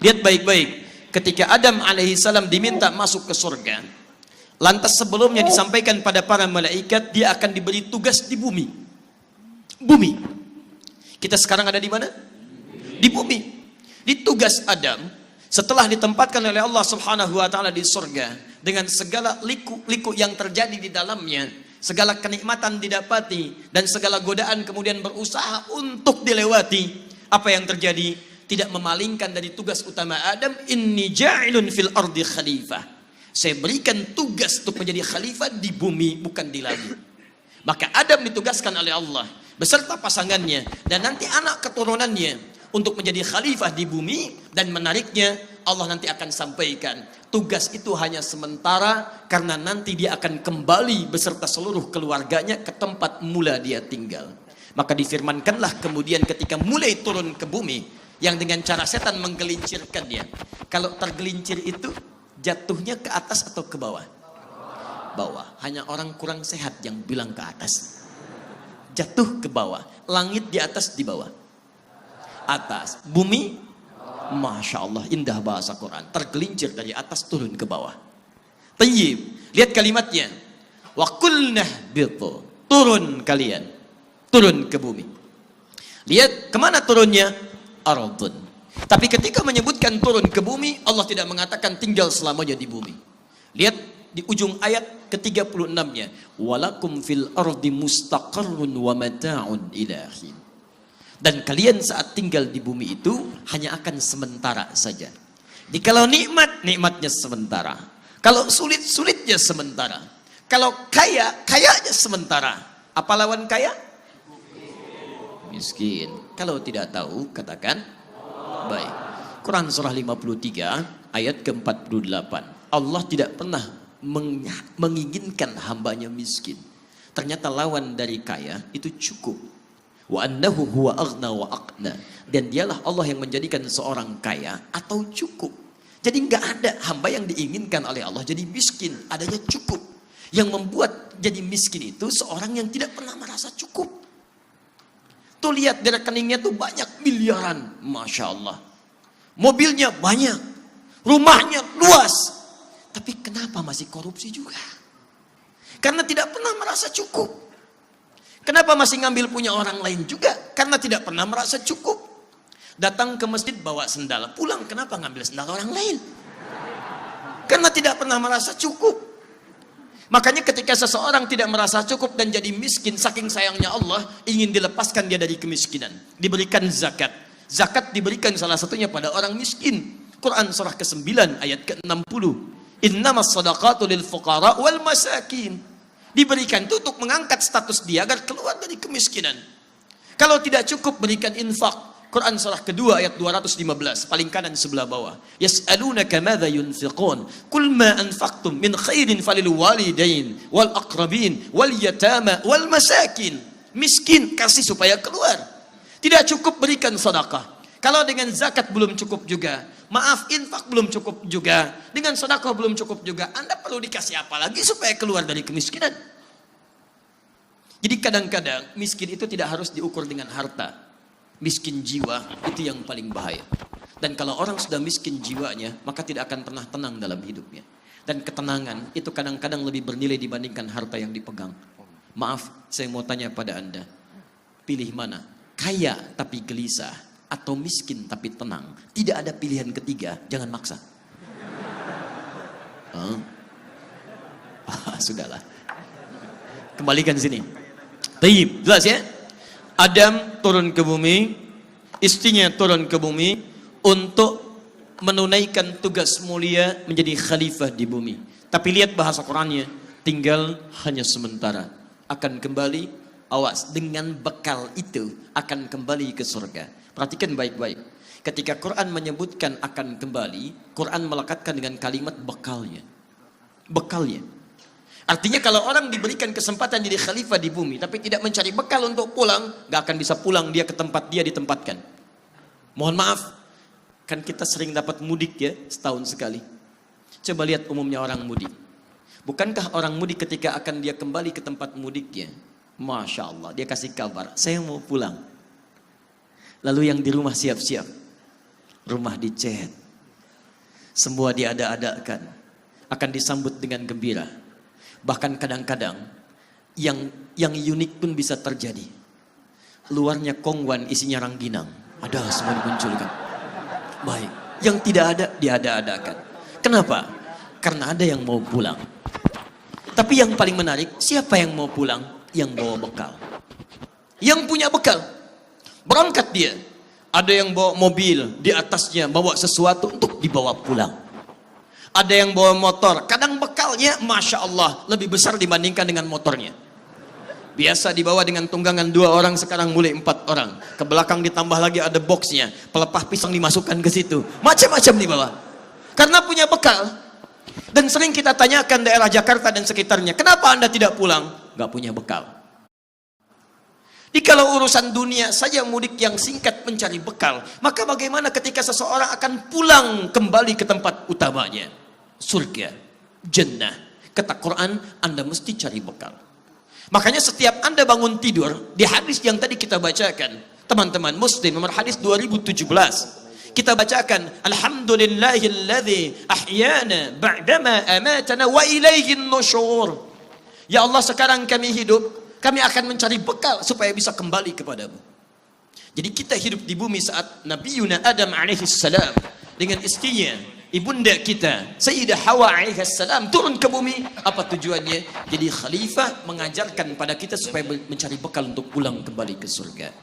Lihat baik-baik. Ketika Adam alaihissalam diminta masuk ke surga, lantas sebelumnya disampaikan pada para malaikat, dia akan diberi tugas di bumi. Bumi. Kita sekarang ada di mana? Di bumi. Di tugas Adam, setelah ditempatkan oleh Allah Subhanahu wa taala di surga dengan segala liku-liku yang terjadi di dalamnya, segala kenikmatan didapati dan segala godaan kemudian berusaha untuk dilewati, apa yang terjadi? Tidak memalingkan dari tugas utama Adam, inni ja'ilun fil ardi khalifah. Saya berikan tugas untuk menjadi khalifah di bumi, bukan di langit. Maka Adam ditugaskan oleh Allah beserta pasangannya dan nanti anak keturunannya untuk menjadi khalifah di bumi, dan menariknya Allah nanti akan sampaikan tugas itu hanya sementara karena nanti dia akan kembali beserta seluruh keluarganya ke tempat mula dia tinggal. Maka difirmankanlah kemudian ketika mulai turun ke bumi, yang dengan cara setan menggelincirkan dia. Kalau tergelincir itu jatuhnya ke atas atau ke bawah? Bawah. Hanya orang kurang sehat yang bilang ke atas. Jatuh ke bawah. Langit di atas, di bawah. Atas. Bumi, Masya Allah, indah bahasa Quran. Tergelincir dari atas turun ke bawah. Tayyib. Lihat kalimatnya. Wa qulnah bitu. Turun kalian. Turun ke bumi. Lihat kemana turunnya? Ardun. Tapi ketika menyebutkan turun ke bumi, Allah tidak mengatakan tinggal selamanya di bumi. Lihat di ujung ayat ke-36-nya, walakum fil ardi mustaqarrun wa mata'un ila hin. Dan kalian saat tinggal di bumi itu hanya akan sementara saja. Jadi kalau nikmat, nikmatnya sementara. Kalau sulit, sulitnya sementara. Kalau kaya, kayanya sementara. Apa lawan kaya? Miskin. Kalau tidak tahu, katakan baik. Quran surah 53 ayat ke-48. Allah tidak pernah menginginkan hambanya miskin. Ternyata lawan dari kaya itu cukup. Wa annahu huwa aghna wa aqna. Dan dialah Allah yang menjadikan seorang kaya atau cukup. Jadi nggak ada hamba yang diinginkan oleh Allah jadi miskin, adanya cukup. Yang membuat jadi miskin itu seorang yang tidak pernah merasa cukup. Tuh lihat di rekeningnya tuh banyak miliaran, Masya Allah. Mobilnya banyak, rumahnya luas. Tapi kenapa masih korupsi juga? Karena tidak pernah merasa cukup. Kenapa masih ngambil punya orang lain juga? Karena tidak pernah merasa cukup. Datang ke masjid bawa sendal, pulang kenapa ngambil sendal orang lain? Karena tidak pernah merasa cukup. Makanya ketika seseorang tidak merasa cukup dan jadi miskin, saking sayangnya Allah ingin dilepaskan dia dari kemiskinan, diberikan zakat. Zakat diberikan salah satunya pada orang miskin. Quran surah ke-9 ayat ke-60. Innamas shadaqatu lil fuqara wal masakin. Diberikan itu untuk mengangkat status dia agar keluar dari kemiskinan. Kalau tidak cukup, berikan infak. Quran surah kedua ayat 215, paling kanan sebelah bawah. Yas'alunaka madza yunfiqun? Qul ma anfaqtum min khairin falil walidain wal aqrabin wal yatama wal masakin. Miskin kasih supaya keluar. Tidak cukup berikan sedekah. Kalau dengan zakat belum cukup juga, maaf infak belum cukup juga, dengan sedekah belum cukup juga, Anda perlu dikasih apa lagi supaya keluar dari kemiskinan? Jadi kadang-kadang miskin itu tidak harus diukur dengan harta. Miskin jiwa itu yang paling bahaya. Dan kalau orang sudah miskin jiwanya, maka tidak akan pernah tenang dalam hidupnya. Dan ketenangan itu kadang-kadang lebih bernilai dibandingkan harta yang dipegang. Maaf, saya mau tanya pada Anda, pilih mana? Kaya tapi gelisah atau miskin tapi tenang? Tidak ada pilihan ketiga, jangan maksa. Sudahlah. Kembalikan sini. Tayyib, jelas ya? Adam turun ke bumi, istrinya turun ke bumi untuk menunaikan tugas mulia menjadi khalifah di bumi. Tapi lihat bahasa Qurannya, tinggal hanya sementara. Akan kembali, awas, dengan bekal itu akan kembali ke surga. Perhatikan baik-baik. Ketika Quran menyebutkan akan kembali, Quran melekatkan dengan kalimat bekalnya. Bekalnya. Artinya kalau orang diberikan kesempatan jadi khalifah di bumi, tapi tidak mencari bekal untuk pulang, gak akan bisa pulang dia ke tempat dia ditempatkan. Mohon maaf, kan kita sering dapat mudik ya, setahun sekali. Coba lihat umumnya orang mudik. Bukankah orang mudik ketika akan dia kembali ke tempat mudiknya, Masya Allah, dia kasih kabar, saya mau pulang. Lalu yang di rumah siap-siap. Rumah dicat, Semua diada-adakan, akan disambut dengan gembira. Bahkan kadang-kadang yang unik pun bisa terjadi. Luarnya kongwan, isinya rangginang. Ada semua dimunculkan. Baik, yang tidak ada diada-adakan. Kenapa? Karena ada yang mau pulang. Tapi yang paling menarik, siapa yang mau pulang? Yang bawa bekal. Yang punya bekal. Berangkat dia. Ada yang bawa mobil, di atasnya bawa sesuatu untuk dibawa pulang. Ada yang bawa motor, kadang bekalnya Masya Allah lebih besar dibandingkan dengan motornya. Biasa dibawa dengan tunggangan 2 orang, sekarang mulai 4 orang. Ke belakang ditambah lagi ada boxnya, pelepah pisang dimasukkan ke situ. Macam-macam dibawa. Karena punya bekal. Dan sering kita tanyakan daerah Jakarta dan sekitarnya, kenapa Anda tidak pulang? Gak punya bekal. Kalau urusan dunia saja mudik yang singkat mencari bekal, maka bagaimana ketika seseorang akan pulang kembali ke tempat utamanya? Surga, jannah. Kata Quran, Anda mesti cari bekal. Makanya setiap Anda bangun tidur, di hadis yang tadi kita bacakan, teman-teman Muslim nomor hadis 2017, kita bacakan, Alhamdulillahilladzi ahyana ba'dama amatana wa ilaihin nusyur. Ya Allah, sekarang kami hidup, kami akan mencari bekal supaya bisa kembali kepadamu. Jadi kita hidup di bumi saat Nabi Yuna Adam alaihissalam dengan istrinya, ibunda kita Sayyidah Hawa alaihissalam turun ke bumi. Apa tujuannya? Jadi khalifah mengajarkan pada kita supaya mencari bekal untuk pulang kembali ke surga.